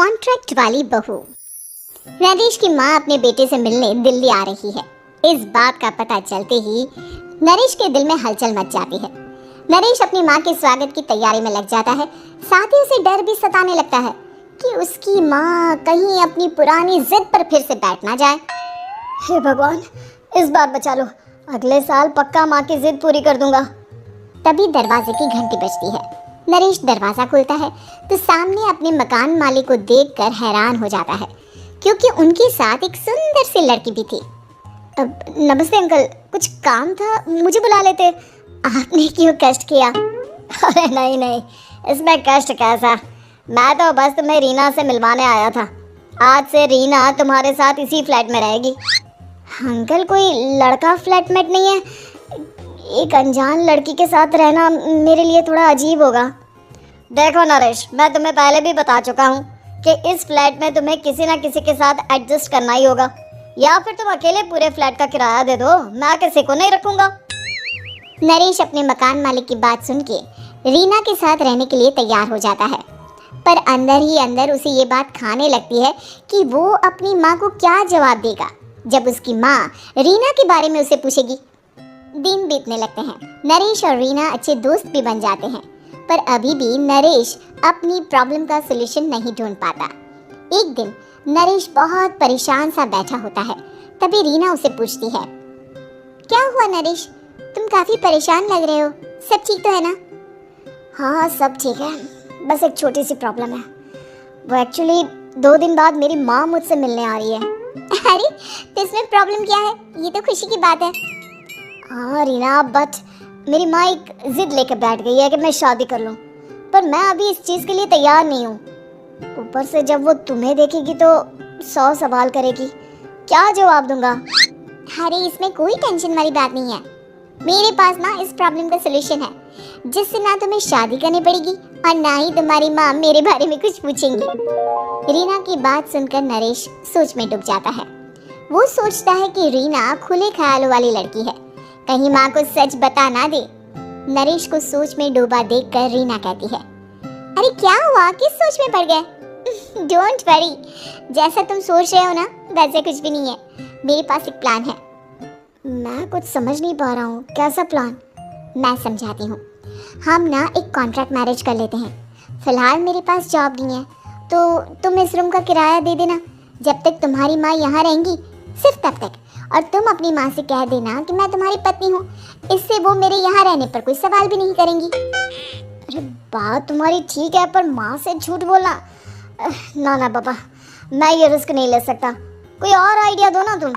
Contract वाली बहू। नरेश की माँ अपने बेटे से मिलने दिल्ली आ रही है। इस बात का पता चलते ही नरेश के दिल में हलचल मच जाती है। नरेश अपनी माँ के स्वागत की तैयारी में लग जाता है। साथ ही उसे डर भी सताने लगता है कि उसकी माँ कहीं अपनी पुरानी जिद पर फिर से बैठ ना जाए। हे भगवान, इस बार बचा लो, अगले साल पक्का माँ की जिद पूरी कर दूंगा। तभी दरवाजे की घंटी बजती है। नरेश दरवाजा खोलता है तो सामने अपने मकान मालिक को देखकर हैरान हो जाता है, क्योंकि उनके साथ एक सुंदर सी लड़की भी थी। नमस्ते अंकल, कुछ काम था, मुझे बुला लेते, आपने क्यों कष्ट किया? अरे नहीं नहीं, इसमें कष्ट कैसा, मैं तो बस तुम्हें रीना से मिलवाने आया था। आज से रीना तुम्हारे साथ इसी फ्लैट में रहेगी। अंकल, कोई लड़का फ्लैटमेट नहीं है? एक अनजान लड़की के साथ रहना मेरे लिए थोड़ा अजीब होगा। देखो नरेश, मैं तुम्हें पहले भी बता चुका हूँ कि इस फ्लैट में तुम्हें किसी ना किसी के साथ एडजस्ट करना ही होगा, या फिर तुम अकेले पूरे फ्लैट का किराया दे दो, मैं किसी को नहीं रखूंगा। नरेश अपने मकान मालिक की बात सुन के रीना के साथ रहने के लिए तैयार हो जाता है, पर अंदर ही अंदर उसे ये बात खाने लगती है कि वो अपनी माँ को क्या जवाब देगा जब उसकी माँ रीना के बारे में उसे पूछेगी। दिन बीतने लगते हैं। नरेश और रीना अच्छे दोस्त भी बन जाते हैं, पर अभी भी नरेश अपनी प्रॉब्लम का सलूशन नहीं ढूंढ पाता। एक दिन नरेश बहुत परेशान सा बैठा होता है। तभी रीना उसे पूछती है, क्या हुआ नरेश, तुम काफी परेशान लग रहे हो, सब ठीक तो है ना? हाँ सब ठीक है, बस एक छोटी सी प्रॉब्लम है। वो एक्चुअली 2 दिन बाद मेरी माँ मुझसे मिलने आ रही है। अरे तो इसमें प्रॉब्लम क्या है, ये तो खुशी की बात है। हाँ रीना, बट मेरी माँ एक जिद लेकर बैठ गई है कि मैं शादी कर लूँ, पर मैं अभी इस चीज़ के लिए तैयार नहीं हूँ। ऊपर से जब वो तुम्हें देखेगी तो 100 सवाल करेगी, क्या जवाब दूंगा? अरे इसमें कोई टेंशन वाली बात नहीं है, मेरे पास ना इस प्रॉब्लम का सलूशन है, जिससे ना तुम्हें शादी करनी पड़ेगी और ना ही तुम्हारी माँ मेरे बारे में कुछ पूछेंगी। रीना की बात सुनकर नरेश सोच में डूब जाता है। वो सोचता है कि रीना खुले ख्यालों वाली लड़की है, कहीं माँ को सच बता ना दे। नरेश को सोच में डूबा देखकर रीना कहती है, अरे क्या हुआ, किस सोच में पड़ गए? डोंट वरी, जैसा तुम सोच रहे हो ना वैसे कुछ भी नहीं है, मेरे पास एक प्लान है। मैं कुछ समझ नहीं पा रहा हूँ, कैसा प्लान? मैं समझाती हूँ। हम ना एक कॉन्ट्रैक्ट मैरिज कर लेते हैं। फिलहाल मेरे पास जॉब नहीं है, तो तुम इस रूम का किराया दे देना, जब तक तुम्हारी माँ यहाँ रहेंगी, सिर्फ तब तक। और तुम अपनी माँ से कह देना कि मैं तुम्हारी पत्नी हूँ, इससे वो मेरे यहाँ रहने पर कोई सवाल भी नहीं करेंगी। अरे बात तुम्हारी ठीक है, पर माँ से झूठ बोलना, ना ना बाबा, मैं ये रिस्क नहीं ले सकता, कोई और आइडिया दो ना तुम।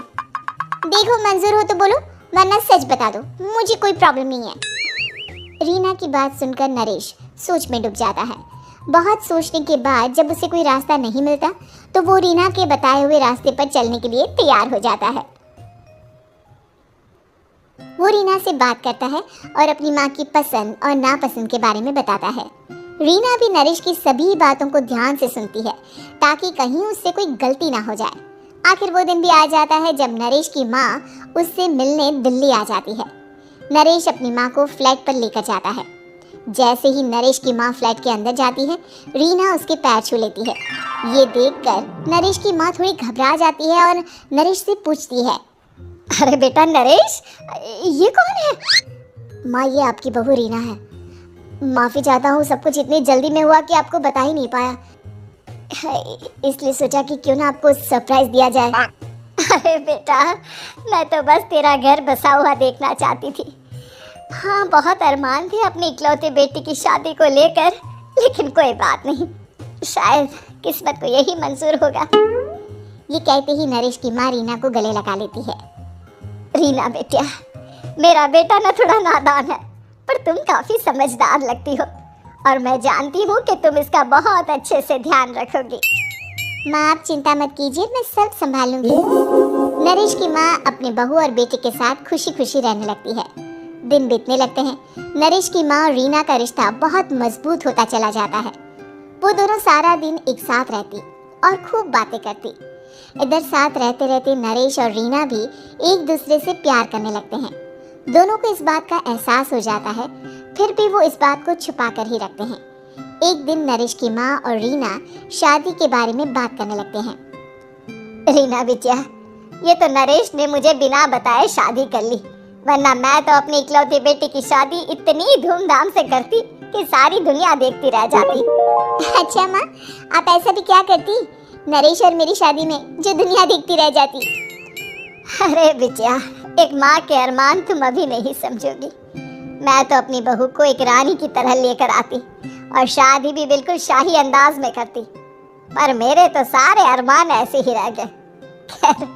देखो मंजूर हो तो बोलो, वरना सच बता दो, मुझे कोई प्रॉब्लम नहीं है। रीना की बात सुनकर नरेश सोच में डूब जाता है। बहुत सोचने के बाद जब उसे कोई रास्ता नहीं मिलता तो वो रीना के बताए हुए रास्ते पर चलने के लिए तैयार हो जाता है। वो रीना से बात करता है और अपनी माँ की पसंद और नापसंद के बारे में बताता है। रीना भी नरेश की सभी बातों को ध्यान से सुनती है, ताकि कहीं उससे कोई गलती ना हो जाए। आखिर वो दिन भी आ जाता है जब नरेश की माँ उससे मिलने दिल्ली आ जाती है। नरेश अपनी माँ को फ्लैट पर लेकर जाता है। जैसे ही नरेश की माँ फ्लैट के अंदर जाती है, रीना उसके पैर छू लेती है। ये देखकर नरेश की माँ थोड़ी घबरा जाती है और नरेश से पूछती है, अरे बेटा नरेश, ये कौन है? माँ, ये आपकी बहू रीना है। माफ़ी चाहता हूँ, सब कुछ इतनी जल्दी में हुआ कि आपको बता ही नहीं पाया, इसलिए सोचा कि क्यों ना आपको सरप्राइज दिया जाए। अरे बेटा, मैं तो बस तेरा घर बसा हुआ देखना चाहती थी। हाँ, बहुत अरमान थे अपनी इकलौते बेटी की शादी को लेकर, लेकिन कोई बात नहीं, शायद किस्मत को यही मंजूर होगा। ये कहते ही नरेश की माँ रीना को गले लगा लेती है। रीना बेटिया, मेरा बेटा ना थोड़ा नादान है, पर तुम काफी समझदार लगती हो, और मैं जानती हूँ कि तुम इसका बहुत अच्छे से ध्यान रखोगी। माँ आप चिंता मत कीजिए, मैं सब संभाल लूंगी। नरेश की माँ अपने बहू और बेटे के साथ खुशी खुशी रहने लगती है। दिन बीतने लगते हैं। नरेश की माँ और रीना का रिश्ता बहुत मजबूत होता चला जाता है। वो दोनों सारा दिन एक साथ रहती और खूब बातें करती। इधर साथ रहते रहते नरेश और रीना भी एक दूसरे से प्यार करने लगते हैं। दोनों को इस बात का एहसास हो जाता है, फिर भी वो इस बात को छुपा कर ही रखते हैं। एक दिन नरेश की माँ और रीना शादी के बारे में बात करने लगते हैं। रीना बिटिया, ये तो नरेश ने मुझे बिना बताए शादी कर ली, वरना मैं तो अपनी इकलौती बेटी की शादी इतनी धूमधाम से करती कि सारी दुनिया देखती रह जाती। अच्छा माँ, आप ऐसा भी क्या करती नरेश और मेरी शादी में जो दुनिया देखती रह जाती? अरे बिटिया, एक माँ के अरमान तुम अभी नहीं समझोगी। मैं तो अपनी बहू को एक रानी की तरह लेकर आती और शादी भी बिल्कुल शाही अंदाज में करती, पर मेरे तो सारे अरमान ऐसे ही रह गए। खैर,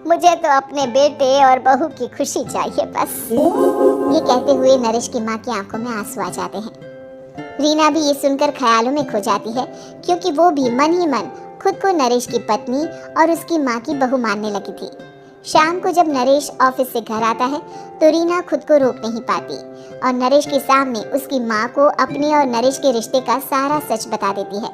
मुझे तो अपने बेटे और बहू की खुशी चाहिए बस। ये कहते हुए नरेश की माँ की आंखों में आंसू आ जाते हैं। रीना भी ये सुनकर ख्यालों में खो जाती है, क्योंकि वो भी मन ही मन खुद को नरेश की पत्नी और उसकी माँ की बहू मानने लगी थी। शाम को जब नरेश ऑफिस से घर आता है तो रीना खुद को रोक नहीं पाती और नरेश के सामने उसकी माँ को अपने और नरेश के रिश्ते का सारा सच बता देती है।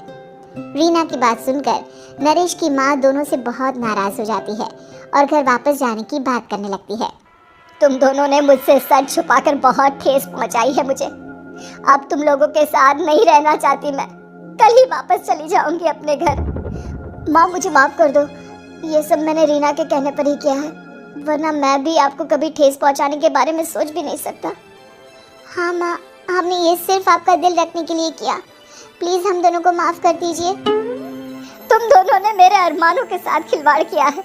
रीना की बात सुनकर नरेश की माँ दोनों से बहुत नाराज हो जाती है और घर वापस जाने की बात करने लगती है। तुम दोनों ने मुझसे सच छुपाकर बहुत ठेस पहुंचाई है मुझे। अब तुम लोगों के साथ नहीं रहना चाहती मैं, कल ही वापस चली जाऊंगी अपने घर। माँ मुझे माफ कर दो, ये सब मैंने रीना के कहने पर ही किया है, वरना मैं भी आपको कभी ठेस पहुंचाने के बारे में सोच भी नहीं सकता। हाँ माँ, हमने ये सिर्फ आपका दिल रखने के लिए किया, प्लीज हम दोनों को माफ कर दीजिए। तुम दोनों ने मेरे अरमानों के साथ खिलवाड़ किया है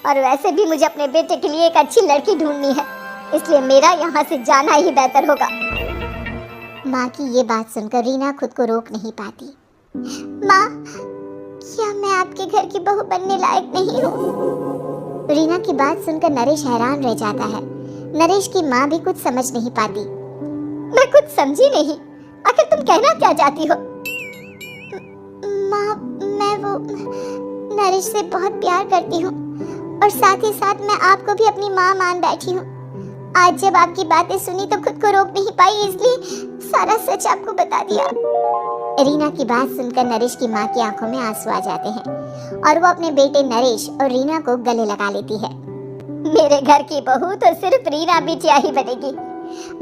और वैसे भी मुझे अपने बेटे के लिए एक अच्छी लड़की ढूंढनी है, इसलिए मेरा यहाँ से जाना ही बेहतर होगा। माँ की ये बात सुनकर रीना खुद को रोक नहीं पाती। माँ, क्या मैं आपके घर की बहू बनने लायक नहीं हूँ? रीना की बात सुनकर नरेश हैरान रह जाता है। नरेश की माँ भी कुछ समझ नहीं पाती। मैं कुछ समझी नहीं, आखिर तुम कहना क्या चाहती हो? माँ, मैं वो नरेश से बहुत प्यार करती हूँ और साथ ही साथ मैं आपको भी अपनी माँ मान बैठी हूँ। आज जब आपकी बातें सुनी तो खुद को रोक नहीं पाई, इसलिए सारा सच आपको बता दिया। रीना की बात सुनकर नरेश की माँ की आंखों में आंसू आ जाते हैं और वो अपने बेटे नरेश और रीना को गले लगा लेती है। मेरे घर की बहू तो सिर्फ रीना बिटिया ही बनेगी।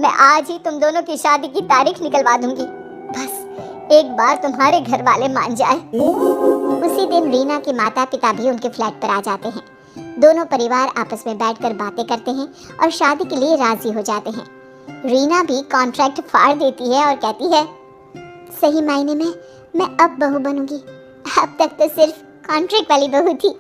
मैं आज ही तुम दोनों की शादी की तारीख निकलवा दूंगी, बस एक बार तुम्हारे घर वाले मान जाए। उसी दिन रीना के माता पिता भी उनके फ्लैट पर आ जाते हैं। दोनों परिवार आपस में बैठकर बातें करते हैं और शादी के लिए राजी हो जाते हैं। रीना भी कॉन्ट्रैक्ट फाड़ देती है और कहती है, सही मायने में मैं अब बहू बनूंगी, अब तक तो सिर्फ कॉन्ट्रैक्ट वाली बहू थी।